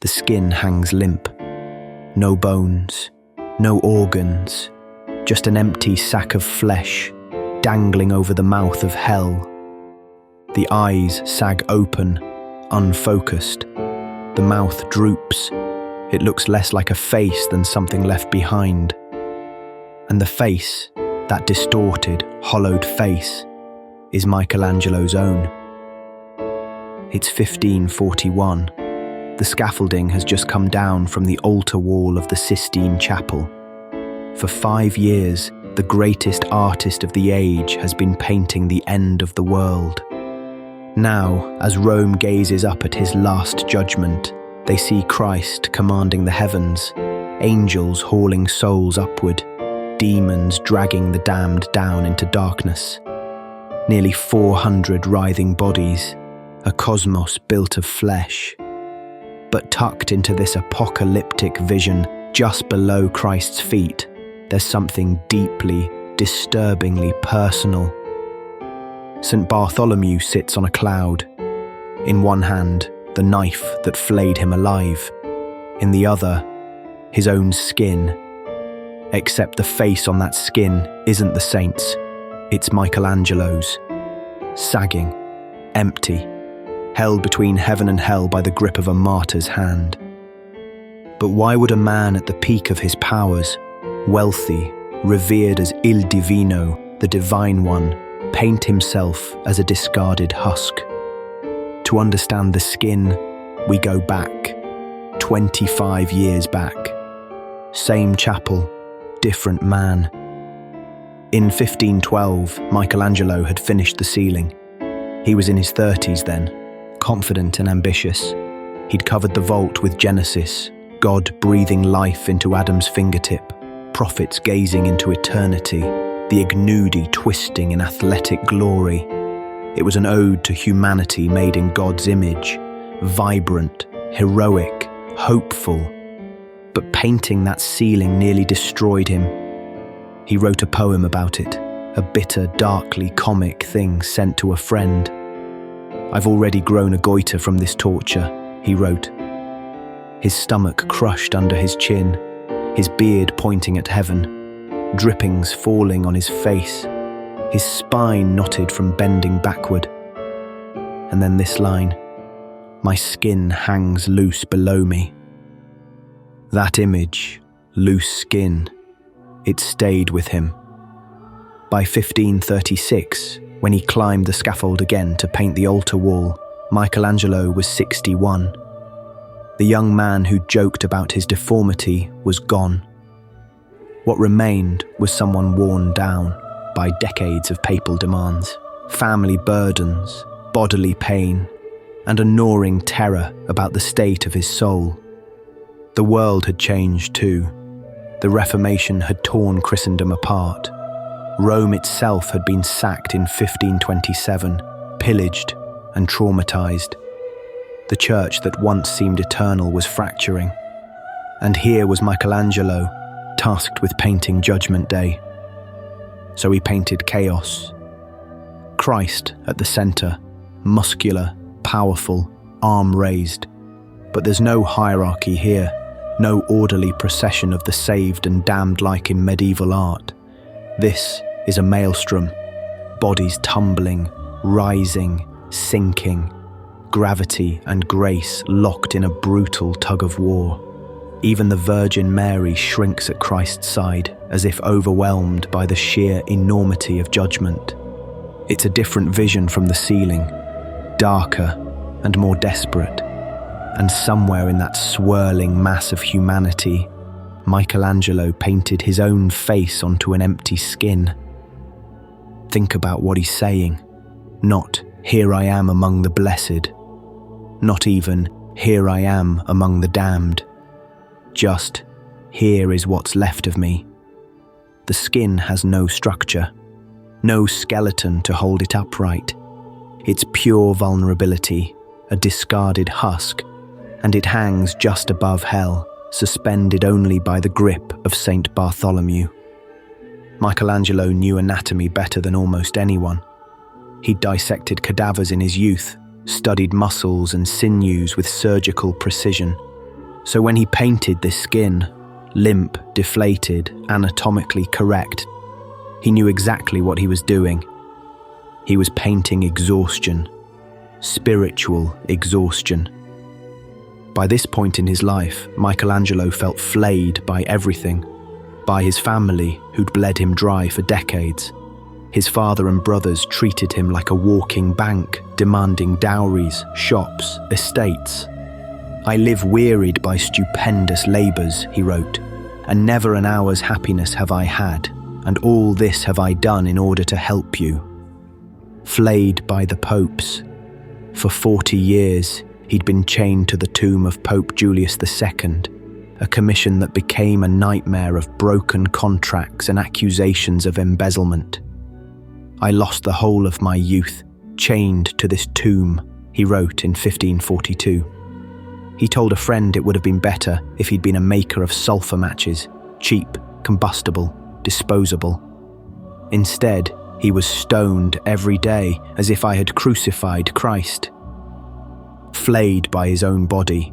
The skin hangs limp. No bones, no organs, just an empty sack of flesh dangling over the mouth of hell. The eyes sag open, unfocused. The mouth droops. It looks less like a face than something left behind. And the face, that distorted, hollowed face, is Michelangelo's own. It's 1541. The scaffolding has just come down from the altar wall of the Sistine Chapel. For 5 years, the greatest artist of the age has been painting the end of the world. Now, as Rome gazes up at his last judgment, they see Christ commanding the heavens, angels hauling souls upward, demons dragging the damned down into darkness. Nearly 400 writhing bodies, a cosmos built of flesh. But tucked into this apocalyptic vision, just below Christ's feet, there's something deeply, disturbingly personal. St. Bartholomew sits on a cloud. In one hand, the knife that flayed him alive. In the other, his own skin. Except the face on that skin isn't the saint's, it's Michelangelo's. Sagging, empty, held between heaven and hell by the grip of a martyr's hand. But why would a man at the peak of his powers, wealthy, revered as Il Divino, the Divine One, paint himself as a discarded husk? To understand the skin, we go back, 25 years back. Same chapel, different man. In 1512, Michelangelo had finished the ceiling. He was in his 30s then, confident and ambitious. He'd covered the vault with Genesis, God breathing life into Adam's fingertip, prophets gazing into eternity, the ignudi twisting in athletic glory. It was an ode to humanity made in God's image, vibrant, heroic, hopeful. But painting that ceiling nearly destroyed him. He wrote a poem about it, a bitter, darkly comic thing sent to a friend. "I've already grown a goiter from this torture," he wrote. His stomach crushed under his chin, his beard pointing at heaven, drippings falling on his face, his spine knotted from bending backward. And then this line, "My skin hangs loose below me." That image, loose skin, it stayed with him. By 1536, when he climbed the scaffold again to paint the altar wall, Michelangelo was 61. The young man who joked about his deformity was gone. What remained was someone worn down by decades of papal demands, family burdens, bodily pain, and a gnawing terror about the state of his soul. The world had changed too. The Reformation had torn Christendom apart. Rome itself had been sacked in 1527, pillaged and traumatized. The church that once seemed eternal was fracturing. And here was Michelangelo, tasked with painting Judgment Day. So he painted chaos. Christ at the center, muscular, powerful, arm raised. But there's no hierarchy here, no orderly procession of the saved and damned like in medieval art. This is a maelstrom, bodies tumbling, rising, sinking, gravity and grace locked in a brutal tug of war. Even the Virgin Mary shrinks at Christ's side, as if overwhelmed by the sheer enormity of judgment. It's a different vision from the ceiling, darker and more desperate. And somewhere in that swirling mass of humanity, Michelangelo painted his own face onto an empty skin. Think about what he's saying. Not, "Here I am among the blessed." Not even, "Here I am among the damned." Just, "Here is what's left of me." The skin has no structure, no skeleton to hold it upright. It's pure vulnerability, a discarded husk, and it hangs just above hell, suspended only by the grip of St. Bartholomew. Michelangelo knew anatomy better than almost anyone. He'd dissected cadavers in his youth, studied muscles and sinews with surgical precision. So when he painted this skin, limp, deflated, anatomically correct, he knew exactly what he was doing. He was painting exhaustion, spiritual exhaustion. By this point in his life, Michelangelo felt flayed by everything, by his family who'd bled him dry for decades. His father and brothers treated him like a walking bank, demanding dowries, shops, estates. "I live wearied by stupendous labours," he wrote, "and never an hour's happiness have I had, and all this have I done in order to help you." Flayed by the popes. For 40 years, he'd been chained to the tomb of Pope Julius II, a commission that became a nightmare of broken contracts and accusations of embezzlement. "I lost the whole of my youth, chained to this tomb," he wrote in 1542. He told a friend it would have been better if he'd been a maker of sulphur matches, cheap, combustible, disposable. Instead, he was stoned every day as if I had crucified Christ. Flayed by his own body,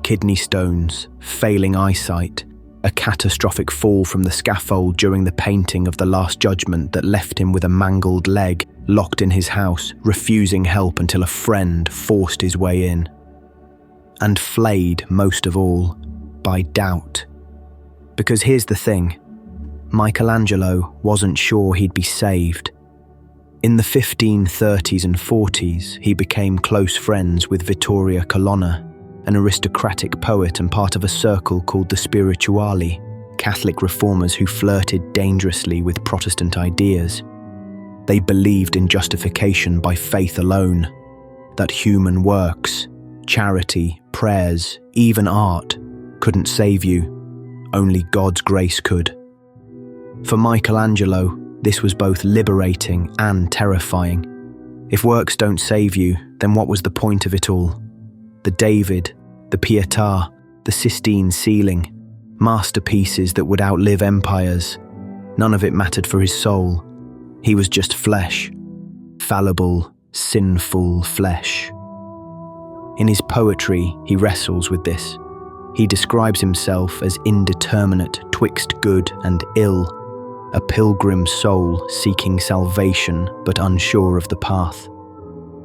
kidney stones, failing eyesight, a catastrophic fall from the scaffold during the painting of the Last Judgment that left him with a mangled leg, locked in his house, refusing help until a friend forced his way in. And flayed, most of all, by doubt. Because here's the thing, Michelangelo wasn't sure he'd be saved. In the 1530s and 40s, he became close friends with Vittoria Colonna, an aristocratic poet and part of a circle called the Spirituali, Catholic reformers who flirted dangerously with Protestant ideas. They believed in justification by faith alone, that human works, charity, prayers, even art, couldn't save you. Only God's grace could. For Michelangelo, this was both liberating and terrifying. If works don't save you, then what was the point of it all? The David, the Pietà, the Sistine ceiling, masterpieces that would outlive empires. None of it mattered for his soul. He was just flesh. Fallible, sinful flesh. In his poetry, he wrestles with this. He describes himself as indeterminate twixt good and ill, a pilgrim soul seeking salvation but unsure of the path.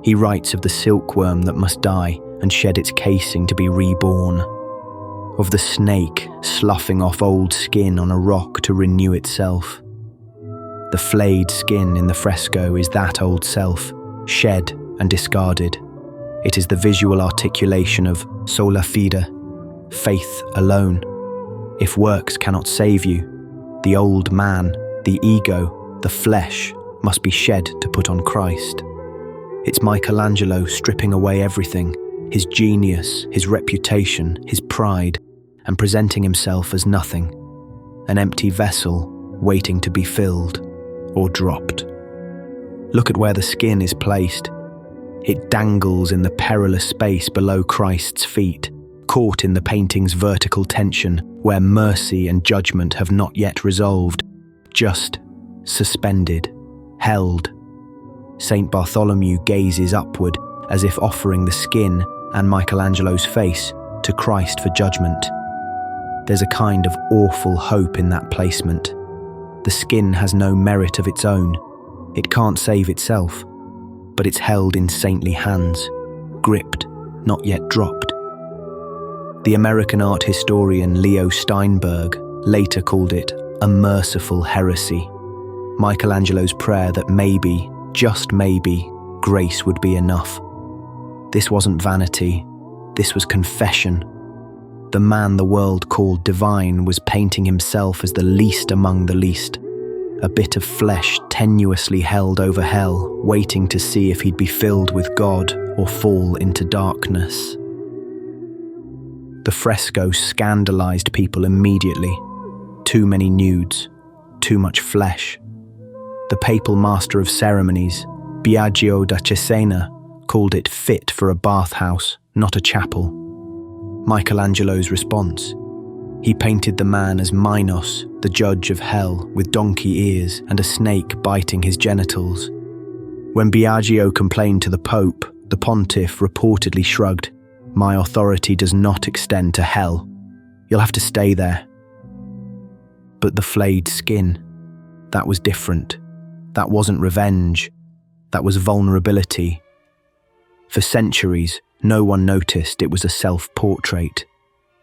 He writes of the silkworm that must die and shed its casing to be reborn, of the snake sloughing off old skin on a rock to renew itself. The flayed skin in the fresco is that old self, shed and discarded. It is the visual articulation of sola fide, faith alone. If works cannot save you, the old man, the ego, the flesh must be shed to put on Christ. It's Michelangelo stripping away everything, his genius, his reputation, his pride, and presenting himself as nothing, an empty vessel waiting to be filled or dropped. Look at where the skin is placed. It dangles in the perilous space below Christ's feet, caught in the painting's vertical tension, where mercy and judgment have not yet resolved, just suspended, held. Saint Bartholomew gazes upward, as if offering the skin and Michelangelo's face to Christ for judgment. There's a kind of awful hope in that placement. The skin has no merit of its own. It can't save itself, but it's held in saintly hands, gripped, not yet dropped. The American art historian Leo Steinberg later called it a merciful heresy. Michelangelo's prayer that maybe, just maybe, grace would be enough. This wasn't vanity, this was confession. The man the world called divine was painting himself as the least among the least, a bit of flesh tenuously held over hell, waiting to see if he'd be filled with God or fall into darkness. The fresco scandalized people immediately. Too many nudes, too much flesh. The papal master of ceremonies, Biagio da Cesena, called it fit for a bathhouse, not a chapel. Michelangelo's response: he painted the man as Minos, the judge of hell, with donkey ears and a snake biting his genitals. When Biagio complained to the Pope, the pontiff reportedly shrugged, My authority does not extend to hell. You'll have to stay there. But the flayed skin, that was different. That wasn't revenge. That was vulnerability. For centuries, no one noticed it was a self-portrait.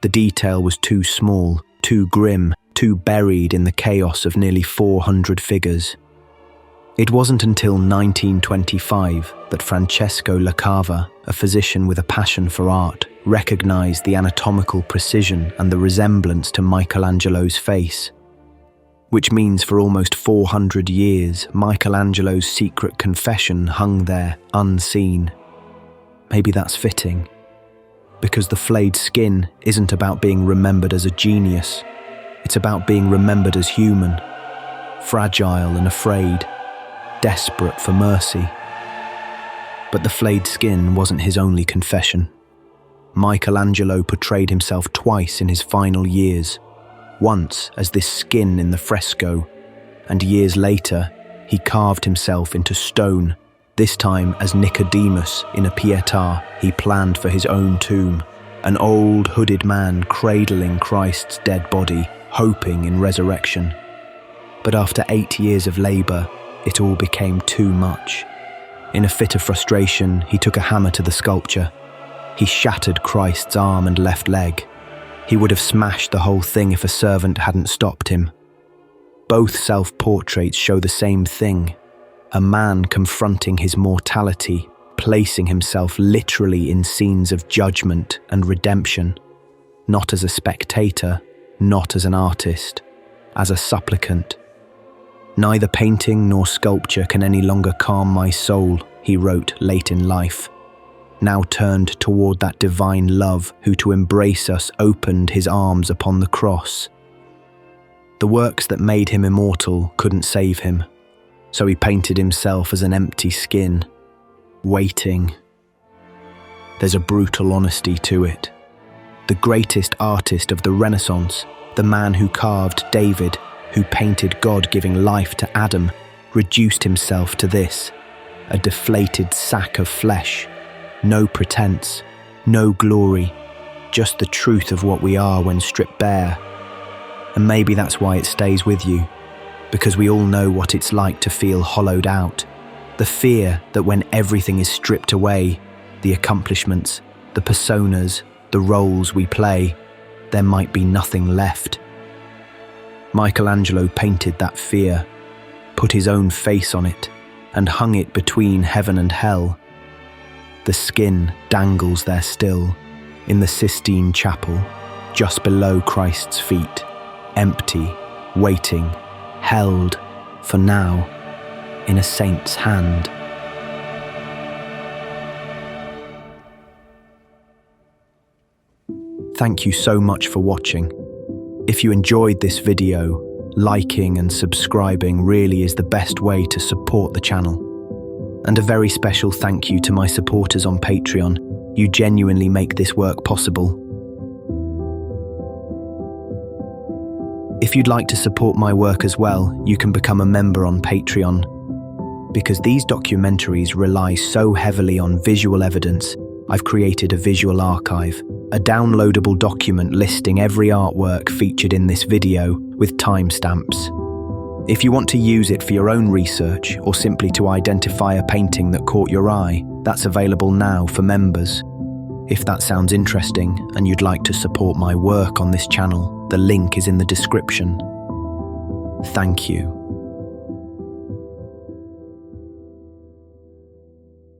The detail was too small, too grim, too buried in the chaos of nearly 400 figures. It wasn't until 1925 that Francesco Lacava, a physician with a passion for art, recognized the anatomical precision and the resemblance to Michelangelo's face. Which means for almost 400 years, Michelangelo's secret confession hung there, unseen. Maybe that's fitting, because the flayed skin isn't about being remembered as a genius. It's about being remembered as human, fragile and afraid, desperate for mercy. But the flayed skin wasn't his only confession. Michelangelo portrayed himself twice in his final years, once as this skin in the fresco, and years later he carved himself into stone, this time as Nicodemus in a Pietà he planned for his own tomb, an old hooded man cradling Christ's dead body, hoping in resurrection. But after 8 years of labour, it all became too much. In a fit of frustration, he took a hammer to the sculpture. He shattered Christ's arm and left leg. He would have smashed the whole thing if a servant hadn't stopped him. Both self-portraits show the same thing: a man confronting his mortality, placing himself literally in scenes of judgment and redemption, not as a spectator, not as an artist, as a supplicant. "Neither painting nor sculpture can any longer calm my soul," he wrote late in life, now turned toward that divine love who to embrace us opened his arms upon the cross. The works that made him immortal couldn't save him, so he painted himself as an empty skin, waiting. There's a brutal honesty to it. The greatest artist of the Renaissance, the man who carved David, who painted God giving life to Adam, reduced himself to this, a deflated sack of flesh. No pretense, no glory, just the truth of what we are when stripped bare. And maybe that's why it stays with you, because we all know what it's like to feel hollowed out. The fear that when everything is stripped away, the accomplishments, the personas, the roles we play, there might be nothing left. Michelangelo painted that fear, put his own face on it, and hung it between heaven and hell. The skin dangles there still, in the Sistine Chapel, just below Christ's feet, empty, waiting, held, for now, in a saint's hand. Thank you so much for watching. If you enjoyed this video, liking and subscribing really is the best way to support the channel. And a very special thank you to my supporters on Patreon. You genuinely make this work possible. If you'd like to support my work as well, you can become a member on Patreon. Because these documentaries rely so heavily on visual evidence, I've created a visual archive, a downloadable document listing every artwork featured in this video with timestamps. If you want to use it for your own research or simply to identify a painting that caught your eye, that's available now for members. If that sounds interesting and you'd like to support my work on this channel, the link is in the description. Thank you.